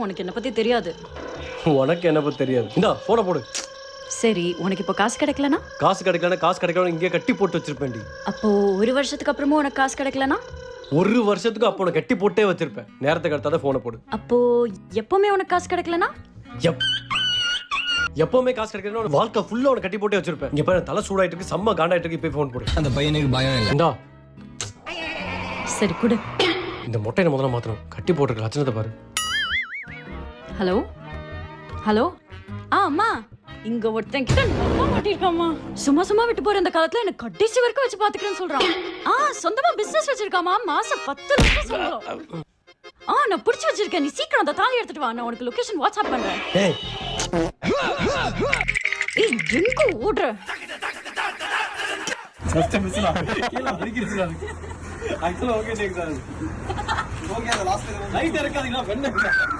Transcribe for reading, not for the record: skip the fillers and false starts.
உனக்கு என்ன பத்தி தெரியாது. உனக்கு என்ன பத்தி தெரியாது. இந்தா போனை போடு. சரி, உனக்கு இப்போ காசு கிடைக்கலனா? காசு கிடைக்கலன்னு இங்கே கட்டி போட்டு வச்சிருப்பேன்டி. அப்போ ஒரு வருஷத்துக்கு அப்புறமும் உனக்கு காசு கிடைக்கலனா? ஒரு வருஷத்துக்கு அப்போ உனக்கு கட்டி போட்டே வச்சிருப்பேன். நேரத்துக்கு அடுத்தாத போனை போடு. அப்போ எப்பவுமே உனக்கு காசு கிடைக்கலனா? எப்பவுமே காசு கிடைக்கலன்னா வாழ்க்கை ஃபுல்லா உனக்கு கட்டி போட்டே வச்சிருப்பேன். இங்க பாரு, தலை சூடாயிட்டு இருக்கு, செம்ம காண்டாயிட்டு இருக்கு. இப்போ போன் போடு. அந்த பையனுக்கு பயம் இல்லை. இந்தா சரி குடு. இந்த மொட்டையை முதல்ல மாத்தணும். கட்டி போட்டுருக்க லட்சணத்தை பாரு. Hello hello. அம்மா, இங்க ஒருத்தன் கிட்ட நம்ப மாட்டிருக்காமா. சும்மா சும்மா விட்டு போற இந்த காலத்துல எனக்கு கடைசி வரைக்கும் வச்சு பாத்துக்கிறேன்னு சொல்றான். சொந்தமா பிசினஸ் வச்சிருக்காமா. மாசம் 10 லட்சம் சம்பளம். நான் புடிச்சு வச்சிருக்கேன். நீ சீக்கிரம் அந்த தாலி எடுத்துட்டு வா. நான் உனக்கு லொகேஷன் வாட்ஸ்அப் பண்றேன். ஏய் எங்க ஓடுற? ஆக்சுவலா ஓகே டேக் சார். ஓகே அந்த லாஸ்ட் லைட் இருக்காதீங்களா?